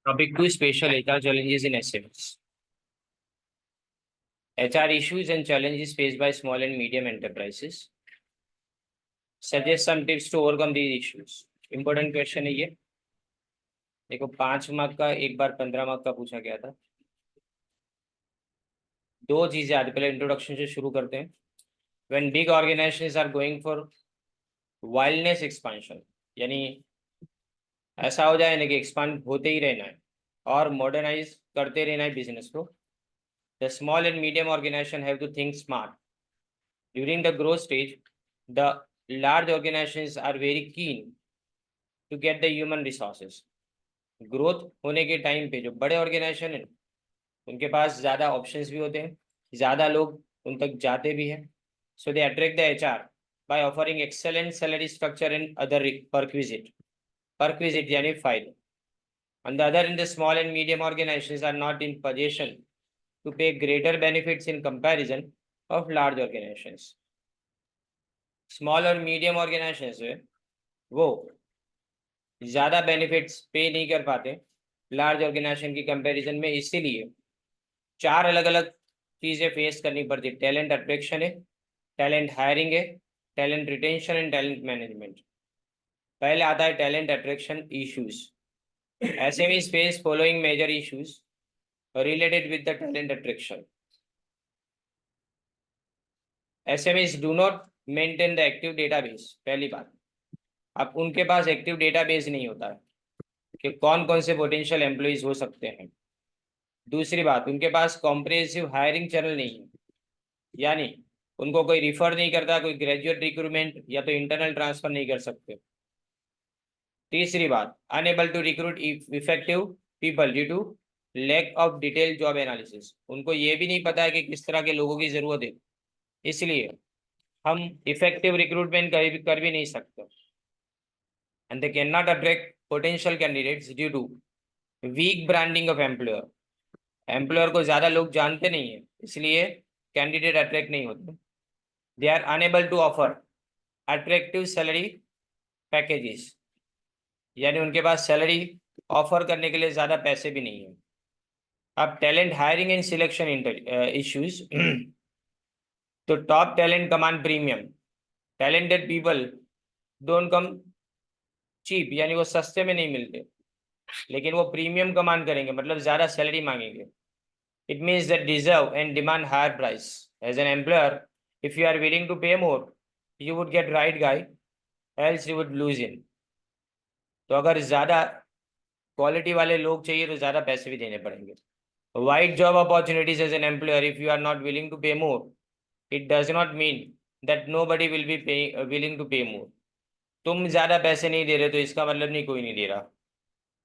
Topic 2: Special HR challenges in SMEs. HR issues and challenges faced by small and medium enterprises. Suggest some tips to overcome these issues. Important question है ये. देखो 5 mark का एक बार 15 mark का पूछा गया था. दो चीजें आती, पहले इंट्रोडक्शन से शुरू करते हैं. When big organizations are going for wildness expansion, यानी ऐसा हो जाए ना कि एक्सपांड होते ही रहना है और मॉडर्नाइज करते रहना है बिजनेस को. The small and medium organization have to think smart. During the growth stage, the large organizations are very keen to get the human resources. Growth होने के टाइम पे जो बड़े ऑर्गेनाइजेशन है उनके पास ज़्यादा ऑप्शंस भी होते हैं, ज़्यादा लोग उन तक जाते भी हैं. So they attract the HR by offering excellent salary structure and other perquisite यानी फायदे. On the other hand, the small and medium organizations are not in position to pay greater benefits in comparison of large organizations. Small और medium organisation है वो ज़्यादा benefits पे नहीं कर पाते लार्ज ऑर्गेनाइजेशन की कंपैरिजन में. इसीलिए 4 अलग अलग चीज़ें फेस करनी पड़ती. टैलेंट अट्रैक्शन है, टैलेंट हायरिंग है, talent retention and talent management. पहले आता है talent attraction issues. SMEs face following major issues related with the talent attraction. SMEs do not maintain the active database. पहली बात, अब उनके पास एक्टिव डेटाबेस नहीं होता है कि कौन कौन से पोटेंशियल एम्प्लॉइज हो सकते हैं. दूसरी बात, उनके पास कॉम्प्रिहेंसिव हायरिंग चैनल नहीं है, यानी उनको कोई रिफर नहीं करता, कोई ग्रेजुएट रिक्रूटमेंट या तो इंटरनल ट्रांसफर नहीं कर सकते. तीसरी बात, unable to recruit effective people due to lack of detail job analysis. उनको ये भी नहीं पता है कि किस तरह के लोगों की जरूरत है, इसलिए हम इफेक्टिव रिक्रूटमेंट कर भी नहीं सकते. And they cannot attract potential candidates due to weak branding of employer. Employer को ज़्यादा लोग जानते नहीं है, इसलिए कैंडिडेट अट्रैक्ट नहीं होते. They are unable to offer attractive salary packages, यानी उनके पास सैलरी ऑफर करने के लिए ज़्यादा पैसे भी नहीं है. अब talent hiring and selection issues. तो top talent command premium. Talented people don't come cheap, यानी वो सस्ते में नहीं मिलते, लेकिन वो प्रीमियम कमांड करेंगे, मतलब ज़्यादा सैलरी मांगेंगे. It means that deserve and demand higher price. As an employer, if you are willing to pay more, you would get right guy, else you would lose in. तो अगर ज़्यादा quality वाले लोग चाहिए तो ज़्यादा पैसे भी देने पड़ेंगे. Wide job opportunities as an employer, if you are not willing to pay more, it does not mean that nobody will be willing to pay more. तुम ज़्यादा पैसे नहीं दे रहे तो इसका मतलब नहीं कोई नहीं दे रहा.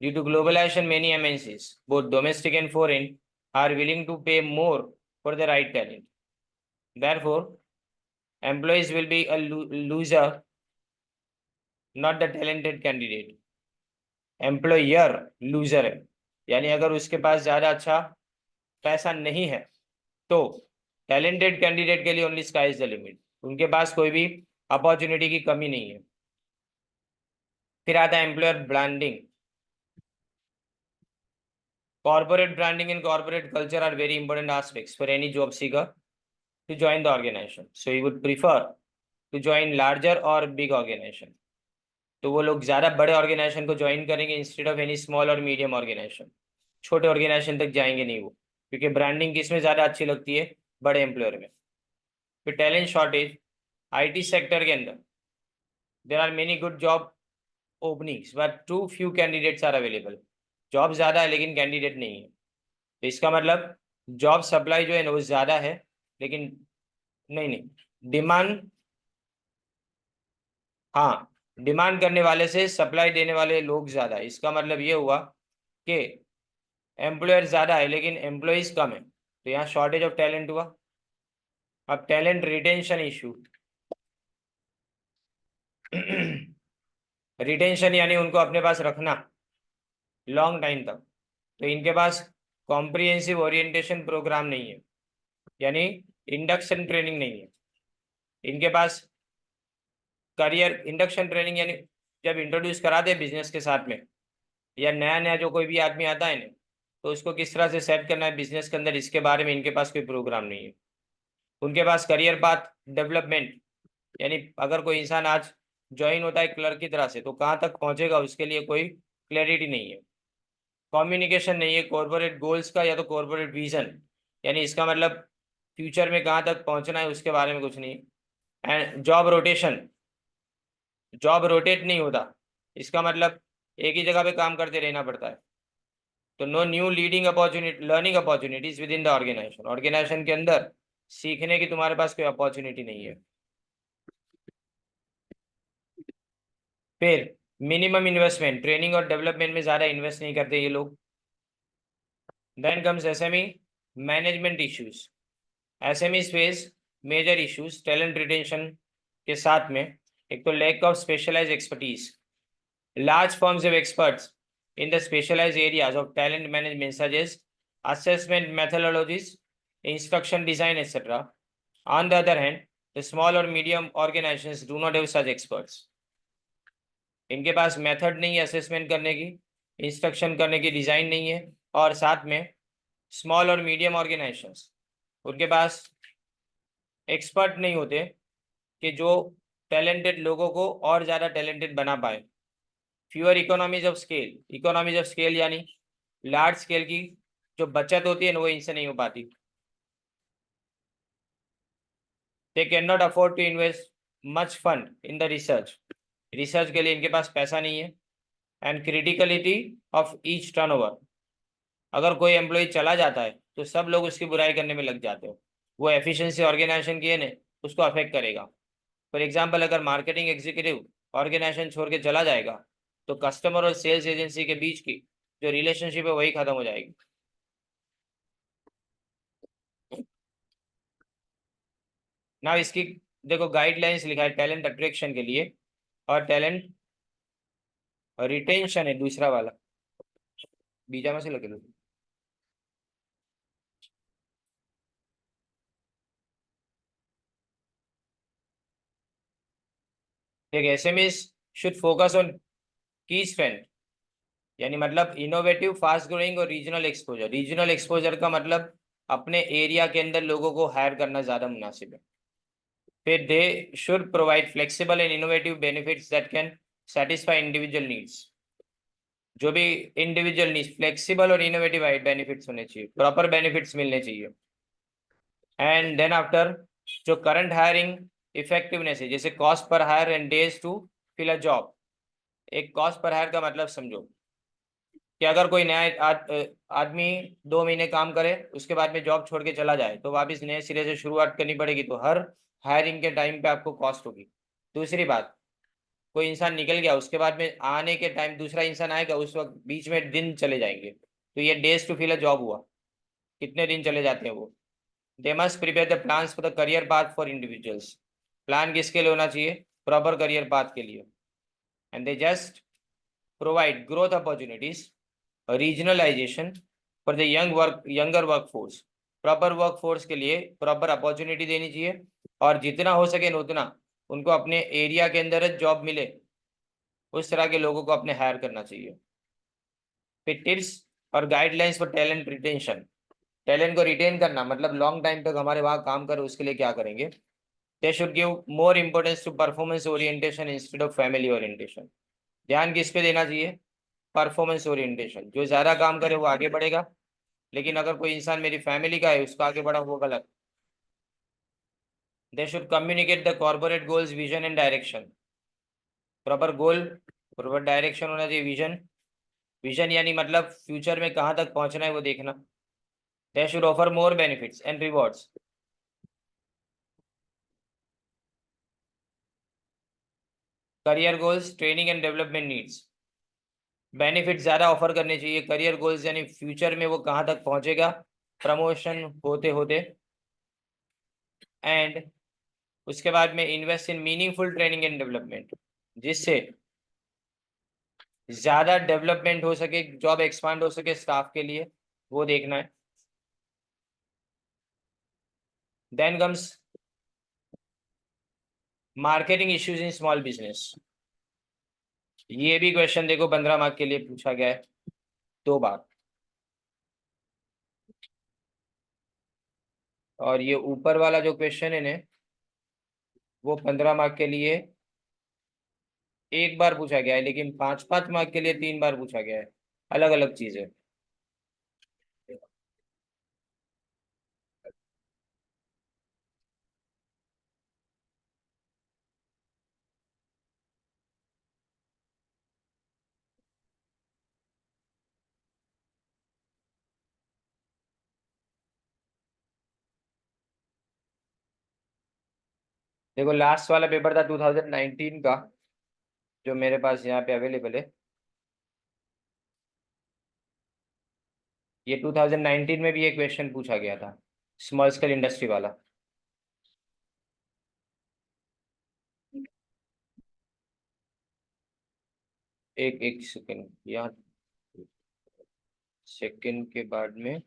Due to globalization, many MNCs, both domestic and foreign, are willing to pay more for the right talent. Therefore, employees will be a loser, not the talented candidate. Employer loser है, यानी अगर उसके पास ज़्यादा अच्छा पैसा नहीं है तो टैलेंटेड कैंडिडेट के लिए only sky is the limit. उनके पास कोई भी अपॉर्चुनिटी की कमी नहीं है. फिर आता है employer branding. Corporate branding and corporate culture are very important aspects for any job seeker to join the organization. So you would prefer to join larger or big organization. तो वो लोग ज़्यादा बड़े ऑर्गेनाइजेशन को ज्वाइन करेंगे instead of any small और medium organisation. छोटे organisation तक जाएंगे नहीं वो, क्योंकि ब्रांडिंग किसमें ज़्यादा अच्छी लगती है, बड़े एम्प्लॉयर में. फिर टैलेंट शॉर्टेज. IT सेक्टर के अंदर there are many good job openings but too few candidates are available. Job ज़्यादा है लेकिन कैंडिडेट नहीं है, तो इसका मतलब जॉब सप्लाई जो है ना वो ज़्यादा है, लेकिन नहीं डिमांड, हाँ डिमांड करने वाले से सप्लाई देने वाले लोग ज़्यादा है. इसका मतलब ये हुआ कि एम्प्लॉयर ज़्यादा है लेकिन एम्प्लॉयज़ कम है, तो यहाँ शॉर्टेज ऑफ टैलेंट हुआ. अब टैलेंट रिटेंशन इशू. रिटेंशन यानी उनको अपने पास रखना लॉन्ग टाइम तक. तो इनके पास कॉम्प्रिहेंसिव ओरिएंटेशन प्रोग्राम नहीं है, यानी इंडक्शन ट्रेनिंग नहीं है. इनके पास करियर इंडक्शन ट्रेनिंग, यानी जब इंट्रोड्यूस कराते हैं बिजनेस के साथ में या नया नया जो कोई भी आदमी आता है ना, तो उसको किस तरह से सेट करना है बिजनेस के अंदर, इसके बारे में इनके पास कोई प्रोग्राम नहीं है। उनके पास करियर पाथ डेवलपमेंट, यानी अगर कोई इंसान आज ज्वाइन होता है क्लर्क की तरह से, तो कहाँ तक पहुंचेगा उसके लिए कोई क्लैरिटी नहीं है। कम्युनिकेशन नहीं है कॉर्पोरेट गोल्स का या तो कॉर्पोरेट विजन, यानी इसका मतलब फ्यूचर में कहाँ तक पहुंचना है उसके बारे में कुछ नहीं। And job rotation, job rotate नहीं होता, इसका मतलब एक ही जगह पे काम करते रहना पड़ता है। तो no new leading opportunity learning opportunities within the organization, organization के अंदर सीखने की तुम्हारे पास कोई अपॉर्चुनिटी नहीं है। फिर मिनिमम इन्वेस्टमेंट, ट्रेनिंग और डेवलपमेंट में ज़्यादा इन्वेस्ट नहीं करते ये लोग। Then comes SME management issues. SME face major issues talent retention के साथ में। एक तो lack of specialize expertise, large firms have experts in the specialized areas of talent management such as assessment methodologies, instruction design, etc. On the other hand, the small or medium organizations do not have such experts. इनके पास method नहीं है assessment करने की, instruction करने की design नहीं है, और साथ में स्मॉल और मीडियम ऑर्गेनाइजेशंस, उनके पास एक्सपर्ट नहीं होते कि जो टैलेंटेड लोगों को और ज़्यादा टैलेंटेड बना पाए। Fewer economies of scale, economies of scale यानी लार्ज स्केल की जो बचत होती है ना, वो इनसे नहीं हो पाती। They can not afford to invest much fund in the research, research के लिए इनके पास पैसा नहीं है। And criticality of each turnover, अगर कोई एम्प्लॉय चला जाता है तो सब लोग उसकी बुराई करने में लग जाते हो, वो एफिशिएंसी ऑर्गेनाइजेशन की है ना, उसको अफेक्ट करेगा। फॉर एग्जाम्पल, अगर मार्केटिंग एग्जीक्यूटिव ऑर्गेनाइजेशन छोड़ के चला जाएगा, तो कस्टमर और सेल्स एजेंसी के बीच की जो रिलेशनशिप है वही खत्म हो जाएगी। ना इसकी देखो गाइडलाइंस लिखा है टैलेंट अट्रैक्शन के लिए, और टैलेंट रिटेंशन है दूसरा वाला, बीजा में से लगे लो। एक एसएमईज शुड फोकस ऑन की स्ट्रेंथ, यानी मतलब इनोवेटिव फास्ट ग्रोइंग और रीजनल एक्सपोजर। रीजनल एक्सपोजर का मतलब अपने एरिया के अंदर लोगों को हायर करना ज्यादा मुनासिब है। फिर they should provide flexible and innovative benefits that can satisfy individual needs. जो भी इंडिविजुअल नीड्स, फ्लेक्सिबल और इनोवेटिव बेनिफिट्स होने चाहिए, प्रॉपर बेनिफिट्स मिलने चाहिए। एंड देन आफ्टर जो करंट हायरिंग इफेक्टिवनेस है, जैसे cost per hire and days to fill a job. एक कॉस्ट पर हायर का मतलब समझो कि अगर कोई नया आदमी 2 महीने काम करे, उसके बाद में जॉब छोड़ के चला जाए, तो वापस नए सिरे से शुरुआत करनी पड़ेगी, तो हर हायरिंग के टाइम पे आपको कॉस्ट होगी। दूसरी बात, कोई इंसान निकल गया, उसके बाद में आने के टाइम दूसरा इंसान आएगा, उस वक्त बीच में दिन चले जाएंगे, तो ये days to fill a job हुआ, कितने दिन चले जाते हैं वो। They must prepare the plans for the career path for individuals. Plan किसके लिए होना चाहिए? प्रॉपर करियर पाथ के लिए। And they just provide growth opportunities, regionalization for the younger workforce. Proper workforce के लिए प्रॉपर अपॉर्चुनिटी देनी चाहिए, और जितना हो सके न उतना उनको अपने एरिया के अंदर जॉब मिले, उस तरह के लोगों को अपने हायर करना चाहिए। फिर टिप्स और guidelines for talent retention. Talent को रिटेन करना मतलब लॉन्ग टाइम तक हमारे वहाँ काम करे, उसके लिए क्या करेंगे? They should give more importance to performance orientation instead of family orientation. ध्यान किस पे देना चाहिए? Performance orientation. जो ज्यादा काम करे वो आगे बढ़ेगा, लेकिन अगर कोई इंसान मेरी फैमिली का है उसको आगे बढ़ा, वो गलत। They should communicate the corporate goals, vision and direction. Proper goal, proper direction होना चाहिए, विजन। विजन यानी मतलब फ्यूचर में कहाँ तक पहुंचना है वो देखना। They should offer more benefits and rewards. Career goals, training and development needs. Benefit ज्यादा ऑफर करने चाहिए। करियर गोल्स यानी फ्यूचर में वो कहाँ तक पहुंचेगा प्रमोशन होते होते। एंड उसके बाद में invest in meaningful training and development, जिससे ज्यादा डेवलपमेंट हो सके, जॉब एक्सपांड हो सके स्टाफ के लिए, वो देखना है। Then comes marketing issues in small business. ये भी क्वेश्चन देखो 15 मार्क के लिए पूछा गया है। 2 बार। और ये ऊपर वाला जो क्वेश्चन है ना, वो 15 मार्क के लिए 1 बार पूछा गया है, लेकिन 5-5 मार्क के लिए 3 बार पूछा गया है। अलग अलग चीज है। देखो लास्ट वाला पेपर था 2019 का, जो मेरे पास यहाँ पे अवेलेबल है। ये 2019 में भी एक क्वेश्चन पूछा गया था, स्मॉल स्केल इंडस्ट्री वाला। एक एक सेकेंड, यहाँ सेकेंड के बाद में,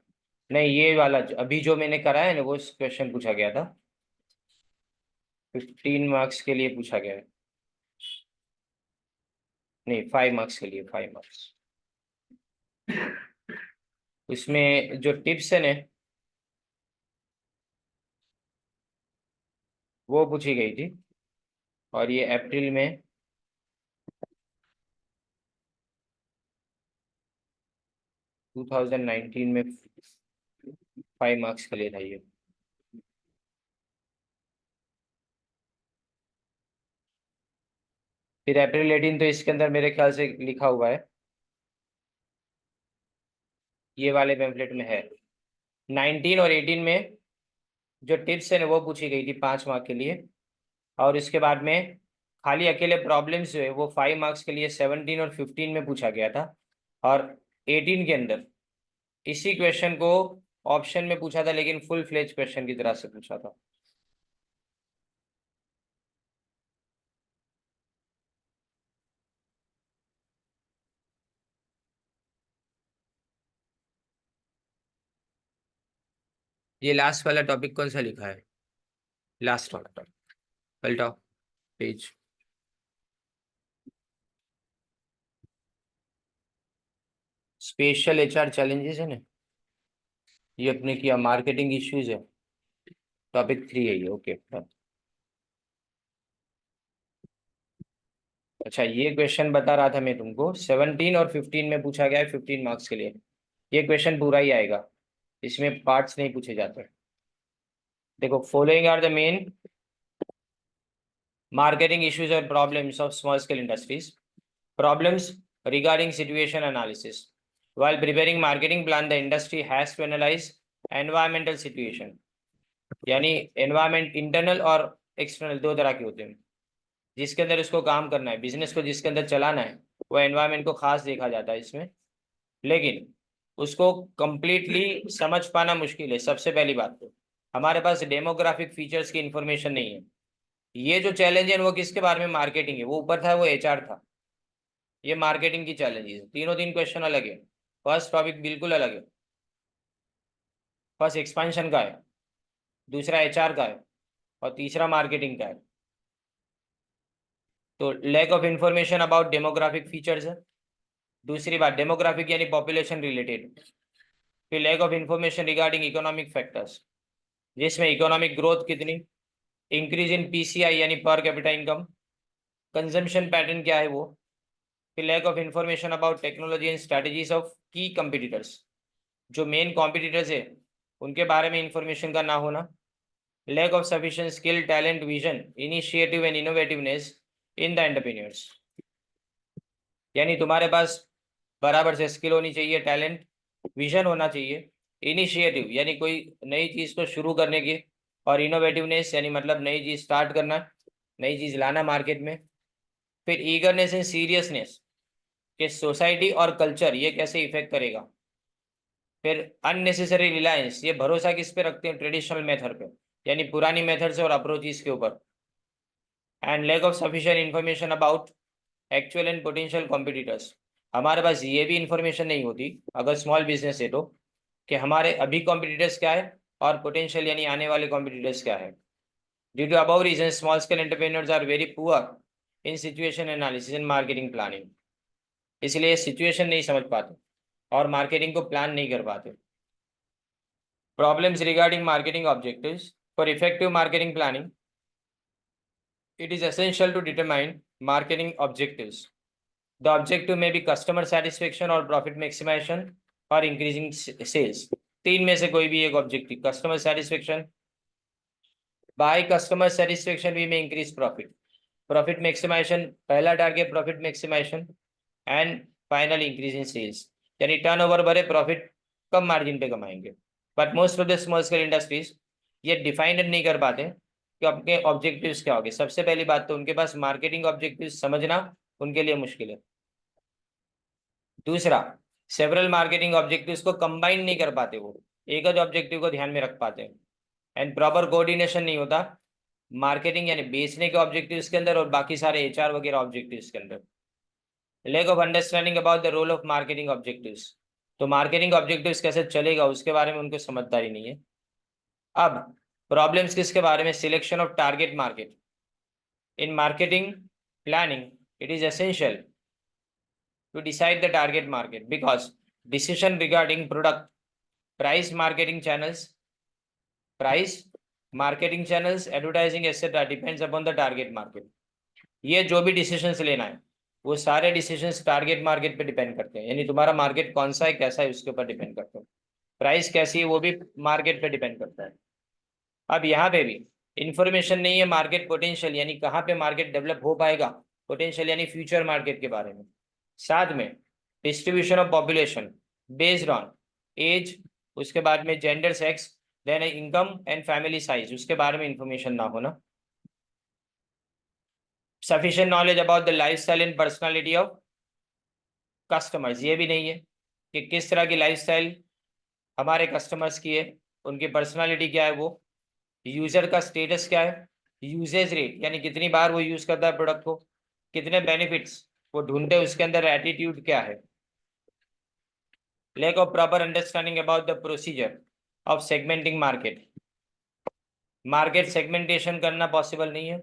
नहीं ये वाला अभी जो मैंने करा है ना, वो क्वेश्चन पूछा गया था। 15 मार्क्स के लिए पूछा गया है। नहीं, 5 मार्क्स के लिए, 5 मार्क्स। उसमें जो टिप्स है ना, वो पूछी गई थी। और ये अप्रैल में 2019 में 5 मार्क्स के लिए था ये। फिर अप्रैल 18 तो इसके अंदर मेरे ख्याल से लिखा हुआ है, ये वाले पेम्पलेट में है। 19 और 18 में जो टिप्स है ना, वो पूछी गई थी 5 मार्क के लिए। और इसके बाद में खाली अकेले प्रॉब्लम्स जो है वो 5 मार्क्स के लिए 17 और 15 में पूछा गया था। और 18 के अंदर इसी क्वेश्चन को ऑप्शन में पूछा था, लेकिन फुल फ्लेज क्वेश्चन की तरह से पूछा था। ये लास्ट वाला टॉपिक कौन सा लिखा है? लास्ट वाला टॉपिक पलटाओ पेज। स्पेशल एचआर चैलेंजेस है ना, ये अपने किया। मार्केटिंग इश्यूज है, टॉपिक 3 है ये। ओके। अच्छा, ये क्वेश्चन बता रहा था मैं तुमको, 17 और 15 में पूछा गया है 15 मार्क्स के लिए। ये क्वेश्चन पूरा ही आएगा, इसमें पार्ट्स नहीं पूछे जाते। देखो, following are the main marketing issues or problems of small scale industries. Problems regarding situation analysis. While preparing marketing plan, the industry has to analyze environmental situation. यानी environment internal और external दो तरह के होते हैं। जिसके अंदर इसको काम करना है, बिजनेस को जिसके अंदर चलाना है, वो एनवायरमेंट को खास देखा जाता है इसमें। लेकिन उसको कंप्लीटली समझ पाना मुश्किल है। सबसे पहली बात तो हमारे पास डेमोग्राफिक फीचर्स की इंफॉर्मेशन नहीं है। ये जो चैलेंज है वो किसके बारे में? मार्केटिंग है। वो ऊपर था वो एचआर था। ये मार्केटिंग की चैलेंजेस, तीनों तीन क्वेश्चन अलग है। फर्स्ट टॉपिक बिल्कुल अलग है। फर्स्ट एक्सपेंशन का है, दूसरा एचआर का है, और तीसरा मार्केटिंग का है। तो lack of information about demographic features है। दूसरी बात, डेमोग्राफिक यानी पॉपुलेशन रिलेटेड। फिर lack of information regarding economic factors, जिसमें इकोनॉमिक ग्रोथ कितनी, इंक्रीज इन पीसीआई यानी per capita income, consumption pattern क्या है वो। फिर lack of information about technology and strategies of की कंपिटिटर्स, जो मेन कॉम्पिटिटर्स है उनके बारे में इंफॉर्मेशन का ना होना। Lack of sufficient skill, talent, vision, initiative and innovativeness in the entrepreneurs. यानी तुम्हारे पास बराबर से स्किल होनी चाहिए, टैलेंट, विजन होना चाहिए, इनिशिएटिव यानी कोई नई चीज को शुरू करने की, और इनोवेटिवनेस यानी मतलब नई चीज स्टार्ट करना, नई चीज लाना मार्केट में। फिर ईगरनेस एंड सीरियसनेस, कि सोसाइटी और कल्चर ये कैसे इफेक्ट करेगा। फिर अननेसेसरी रिलायंस, ये भरोसा किस पे रखते हैं? ट्रेडिशनल मेथड पे, यानी पुरानी मेथड से और अप्रोचेस के ऊपर। And lack of sufficient information about actual and potential competitors. हमारे पास ये भी इंफॉर्मेशन नहीं होती अगर स्मॉल बिजनेस है तो, कि हमारे अभी कॉम्पिटिटर्स क्या है और पोटेंशियल यानी आने वाले कॉम्पिटिटर्स क्या है। Due to above reason, small scale entrepreneurs are very poor in situation analysis and marketing planning. इसलिए सिचुएशन नहीं समझ पाते। और मार्केटिंग को प्लान नहीं कर पाते। Problems regarding marketing objectives. For effective marketing planning it is essential to determine marketing objectives. The objective may be customer satisfaction or profit maximization or increasing sales. तीन में से कोई भी एक objective, customer satisfaction, by customer satisfaction we may increase profit, profit maximization पहला target profit maximization, and final increase in sales, यानी turnover बढ़े, profit कम मार्जिन पे कमाएंगे। But most of the small scale industries ये डिफाइंड नहीं कर पाते कि अपने ऑब्जेक्टिव्स क्या होंगे। सबसे पहली बात तो उनके पास मार्केटिंग ऑब्जेक्टिव्स समझना उनके लिए मुश्किल है। दूसरा, सेवरल मार्केटिंग ऑब्जेक्टिव्स को कंबाइन नहीं कर पाते, वो एक ही ऑब्जेक्टिव को ध्यान में रख पाते हैं। एंड प्रॉपर कोऑर्डिनेशन नहीं होता मार्केटिंग यानी बेचने के ऑब्जेक्टिव्स के अंदर और बाकी सारे एचआर वगैरह ऑब्जेक्टिव्स के अंदर। Lack of understanding about the role of marketing objectives, तो मार्केटिंग ऑब्जेक्टिव्स कैसे चलेगा उसके बारे में उनको समझदारी नहीं है। अब प्रॉब्लम्स किसके बारे में, selection of target market. In marketing planning it is essential to decide the target market because decision regarding product, price, marketing channels, advertising etc depends upon the target market. ये जो भी डिसीजंस लेना है वो सारे डिसीजंस टारगेट मार्केट पे depend करते हैं, यानी तुम्हारा मार्केट कौन सा है कैसा है उसके ऊपर डिपेंड करता है। प्राइस कैसी है वो भी मार्केट पे डिपेंड करता है। अब यहाँ पे भी इंफॉर्मेशन नहीं है मार्केट पोटेंशियल, यानी कहाँ पे मार्केट डेवलप हो पाएगा, पोटेंशियल यानी फ्यूचर मार्केट के बारे में। साथ में distribution of population based on age, उसके बाद में gender sex, then income and family size, उसके बारे में इंफॉर्मेशन ना होना। Sufficient knowledge about the lifestyle and personality of customers, ये भी नहीं है कि किस तरह की लाइफस्टाइल हमारे कस्टमर्स की है, उनकी पर्सनालिटी क्या है, वो यूजर का स्टेटस क्या है, यूजेज रेट यानी कितनी बार वो यूज करता है प्रोडक्ट को, कितने बेनिफिट्स वो ढूंढते हैं, उसके अंदर एटीट्यूड क्या है। Lack of proper understanding about the procedure of segmenting market, market segmentation करना पॉसिबल नहीं है।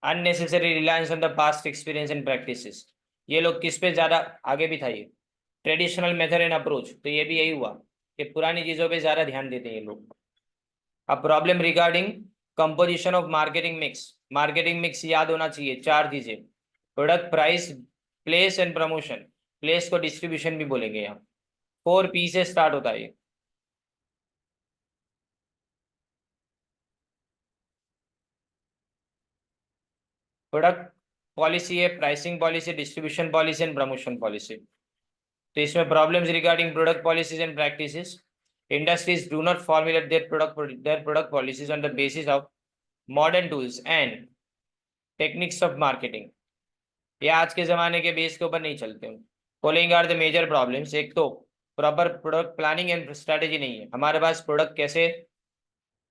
Unnecessary reliance on the past experience and practices, ये लोग किस पे ज्यादा आगे भी था, ये ट्रेडिशनल मेथड एंड अप्रोच, तो ये भी यही हुआ कि पुरानी चीजों पे ज्यादा ध्यान देते हैं ये लोग। अब problem regarding composition of marketing mix, marketing mix याद होना चाहिए चार चीजें, product, price, place and promotion, place को डिस्ट्रीब्यूशन भी बोलेंगे यहाँ। 4P से स्टार्ट होता है ये। प्रोडक्ट पॉलिसी है, pricing policy, distribution policy and promotion policy. तो इसमें problems regarding product policies and practices, industries do not formulate their product policies on the basis of modern tools and techniques of marketing, ये आज के जमाने के base के ऊपर नहीं चलते हैं। Following are the major problems, एक तो proper product planning and strategy नहीं है, हमारे पास प्रोडक्ट कैसे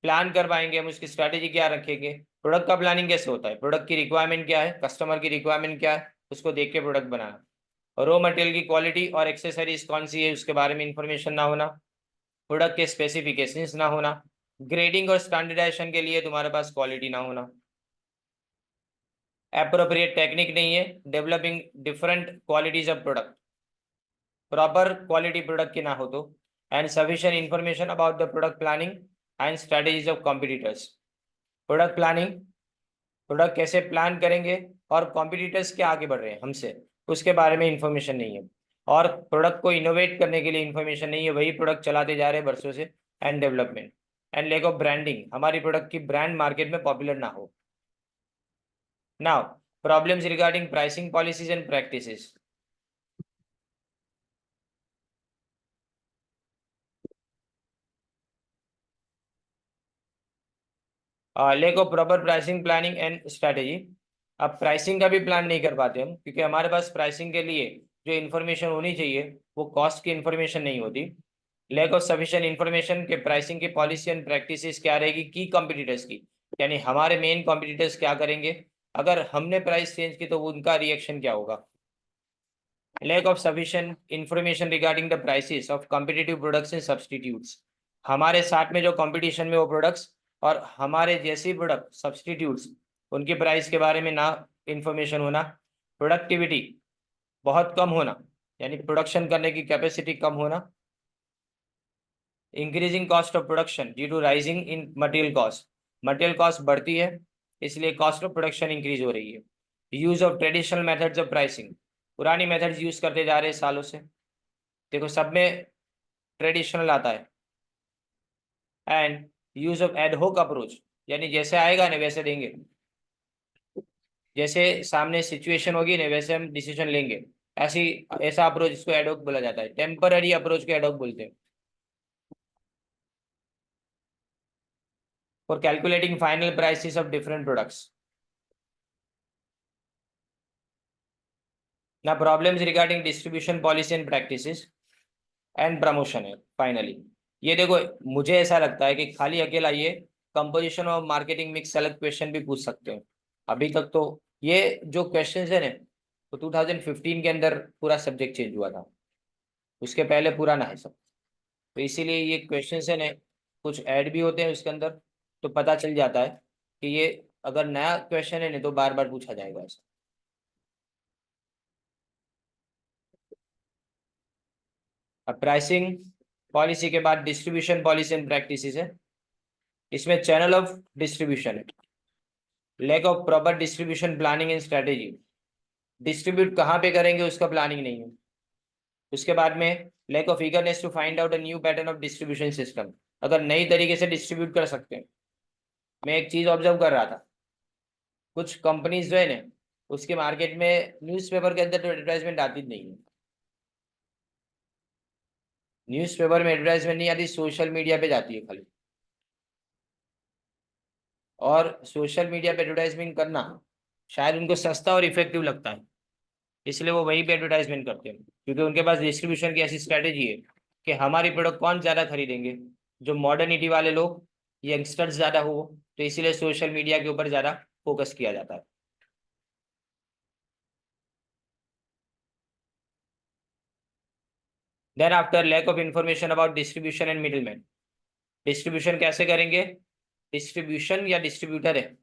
प्लान कर पाएंगे, हम उसकी स्ट्रेटेजी क्या रखेंगे। प्रोडक्ट का प्लानिंग कैसे होता है, प्रोडक्ट की रिक्वायरमेंट क्या है, कस्टमर की रिक्वायरमेंट क्या है, उसको देख के प्रोडक्ट बनाना। रॉ मटेरियल की क्वालिटी और एक्सेसरीज कौन सी है उसके बारे में इंफॉर्मेशन ना होना, प्रोडक्ट के स्पेसिफिकेशंस ना होना, ग्रेडिंग और स्टैंडर्डाइजेशन के लिए तुम्हारे पास क्वालिटी ना होना, एप्रोप्रिएट टेक्निक नहीं है developing different qualities of product, proper quality product की ना हो तो, and sufficient information about the product planning and strategies of competitors. Product planning, product कैसे प्लान करेंगे और कॉम्पिटिटर्स क्या आगे बढ़ रहे हैं हमसे, उसके बारे में इंफॉर्मेशन नहीं है। और प्रोडक्ट को इनोवेट करने के लिए इंफॉर्मेशन नहीं है, वही प्रोडक्ट चलाते जा रहे हैं वर्षों से। And development and lack of branding, हमारी प्रोडक्ट की ब्रांड मार्केट में पॉपुलर ना हो। Now problems regarding pricing policies and practices, lack of proper pricing planning and strategy. अब प्राइसिंग का भी प्लान नहीं कर पाते हम क्योंकि हमारे पास प्राइसिंग के लिए जो इन्फॉर्मेशन होनी चाहिए वो कॉस्ट की इन्फॉर्मेशन नहीं होती। लैक ऑफ सफिशिएंट इन्फॉर्मेशन के प्राइसिंग की पॉलिसी एंड प्रैक्टिसेस क्या रहेगी की कंपटीटर्स की, यानी हमारे मेन कंपटीटर्स क्या करेंगे, अगर हमने प्राइस चेंज की तो उनका रिएक्शन क्या होगा। Lack of sufficient information regarding the prices of competitive products and substitutes, हमारे साथ में जो कंपटीशन में वो प्रोडक्ट्स और हमारे जैसी प्रोडक्ट सब्सटीट्यूट्स उनकी प्राइस के बारे में ना इंफॉर्मेशन होना, प्रोडक्टिविटी बहुत कम होना, यानी प्रोडक्शन करने की कैपेसिटी कम होना। Increasing cost of production due to rising in material cost, material cost बढ़ती है इसलिए कॉस्ट ऑफ प्रोडक्शन इंक्रीज हो रही है। Use of traditional methods of pricing, पुरानी मेथड्स यूज करते जा रहे हैं सालों से, देखो सब में ट्रेडिशनल आता है। एंड यूज ऑफ एडहोक अप्रोच, यानी जैसे आएगा ना वैसे देंगे, जैसे सामने सिचुएशन होगी ना वैसे हम डिसीजन लेंगे, ऐसी ऐसा अप्रोच इसको एडहोक बोला जाता है। टेम्पररी अप्रोच को एडहोक बोलते हैं। For calculating final prices of different products. ना problems regarding distribution policy and practices and promotion है फाइनली। ये देखो मुझे ऐसा लगता है कि खाली अकेला ये कंपोजिशन और मार्केटिंग मिक्स सेलेक्ट क्वेश्चन भी पूछ सकते हैं। अभी तक तो ये जो क्वेश्चन है ना, तो 2015 के अंदर पूरा सब्जेक्ट चेंज हुआ था, उसके पहले पुराना है सब। तो इसीलिए ये क्वेश्चन है ना, कुछ ऐड भी होते हैं उसके अंदर, तो पता चल जाता है कि ये अगर नया क्वेश्चन है ना तो बार बार पूछा जाएगा ऐसा। अब प्राइसिंग पॉलिसी के बाद डिस्ट्रीब्यूशन पॉलिसी एंड प्रैक्टिसेस है। इसमें चैनल ऑफ डिस्ट्रीब्यूशन है, lack of proper distribution planning and strategy, distribute कहाँ पे करेंगे उसका प्लानिंग नहीं है। उसके बाद में lack of eagerness to find out a new pattern of distribution system, अगर नई तरीके से डिस्ट्रीब्यूट कर सकते हैं। मैं एक चीज ऑब्जर्व कर रहा था, कुछ कंपनीज जो है ना उसके मार्केट में न्यूज़पेपर के अंदर तो एडवर्टाइजमेंट आती नहीं है। न्यूज़पेपर में एडवर्टाइजमेंट नहीं आती, सोशल मीडिया पे जाती है खाली। और सोशल मीडिया पे एडवर्टाइजमेंट करना शायद उनको सस्ता और इफेक्टिव लगता है, इसलिए वो वहीं पे एडवर्टाइजमेंट करते हैं, क्योंकि उनके पास डिस्ट्रीब्यूशन की ऐसी स्ट्रेटेजी है कि हमारी प्रोडक्ट कौन ज़्यादा खरीदेंगे, जो मॉडर्निटी वाले लोग, यंगस्टर्स ज़्यादा हो, तो इसीलिए सोशल मीडिया के ऊपर ज़्यादा फोकस किया जाता है। Then after lack of information about distribution and middleman, distribution कैसे करेंगे, डिस्ट्रीब्यूशन या डिस्ट्रीब्यूटर है,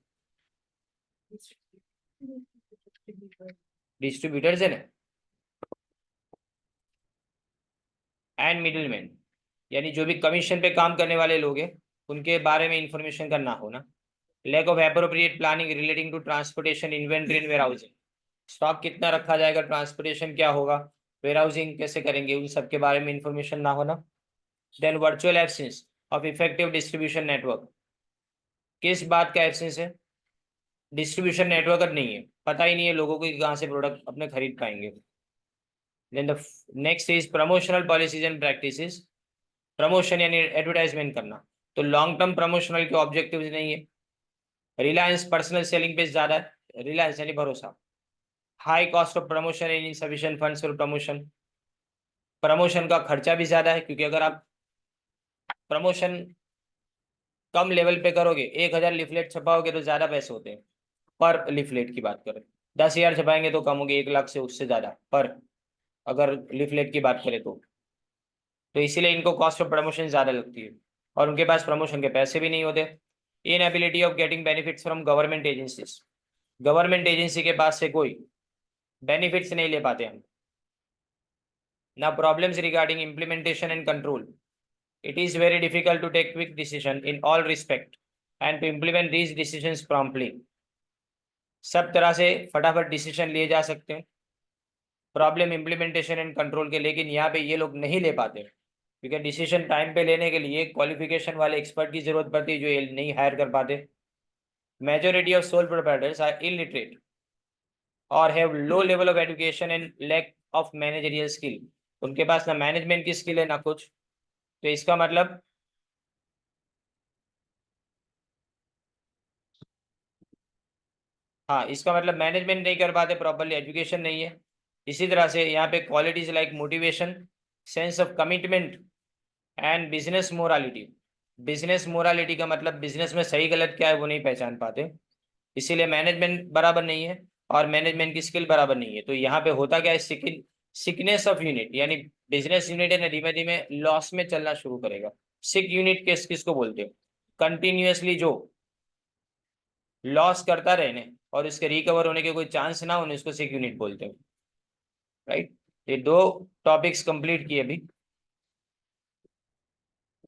डिस्ट्रीब्यूटर्स है ना, एंड मिडिलमैन, यानी जो भी कमीशन पे काम करने वाले लोग हैं उनके बारे में इंफॉर्मेशन का ना होना। Lack of appropriate planning relating to transportation inventory and warehousing, stock कितना रखा जाएगा, ट्रांसपोर्टेशन क्या होगा, वेयरहाउसिंग कैसे करेंगे, उन सब के बारे में इंफॉर्मेशन ना होना। Then virtual absence of effective distribution network, किस बात का एब्सेंस है, डिस्ट्रीब्यूशन नेटवर्क नहीं है, पता ही नहीं है लोगों को कि कहाँ से प्रोडक्ट अपने खरीद पाएंगे। Then the next is promotional policies and practices, promotion यानी एडवर्टाइजमेंट करना, तो लॉन्ग टर्म प्रमोशनल के ऑब्जेक्टिव्स नहीं है। रिलायंस पर्सनल सेलिंग पे ज्यादा है, रिलायंस यानी भरोसा। High cost of promotion and insufficient funds for promotion, promotion का खर्चा भी ज्यादा है, क्योंकि अगर आप प्रमोशन कम लेवल पे करोगे, 1,000 लिफलेट छपाओगे तो ज्यादा पैसे होते हैं पर लिफलेट की बात करें। 10,000 छपाएंगे तो कम होगी, 1 लाख से उससे ज्यादा पर अगर लिफलेट की बात करें तो इसीलिए इनको कॉस्ट ऑफ प्रमोशन ज्यादा लगती है, और उनके पास प्रमोशन के पैसे भी नहीं होते। Inability of getting benefits from government agencies, government agency के पास से कोई बेनिफिट्स नहीं ले पाते हम। ना problems regarding implementation and control, it is very difficult to take quick decision in all respect and to implement these decisions promptly, सब तरह से फटाफट डिसीजन लिए जा सकते हैं प्रॉब्लम इम्प्लीमेंटेशन एंड कंट्रोल के, लेकिन यहाँ पे ये लोग नहीं ले पाते, क्योंकि डिसीजन टाइम पे लेने के लिए क्वालिफिकेशन वाले एक्सपर्ट की जरूरत पड़ती है जो ये नहीं हायर कर पाते। Majority of sole proprietors are illiterate और have low level of education and lack of managerial skill, उनके पास ना मैनेजमेंट की स्किल है ना कुछ, तो इसका मतलब हाँ, इसका मतलब मैनेजमेंट नहीं कर पाते प्रॉपरली, एजुकेशन नहीं है। इसी तरह से यहाँ पे qualities like motivation, sense of commitment and business morality, business morality का मतलब बिजनेस में सही गलत क्या है वो नहीं पहचान पाते, इसीलिए मैनेजमेंट बराबर नहीं है और मैनेजमेंट की स्किल बराबर नहीं है। तो यहाँ पे होता क्या है, सिकनेस ऑफ यूनिट, यानी बिजनेस यूनिट है ना धीमे धीमे लॉस में चलना शुरू करेगा। सिक यूनिट किसको बोलते हैं, कंटिन्यूअसली जो लॉस करता रहे और इसके रिकवर होने के कोई चांस ना होने, उसको सिक यूनिट बोलते हैं, राइट। ये दो टॉपिक्स कंप्लीट किए अभी।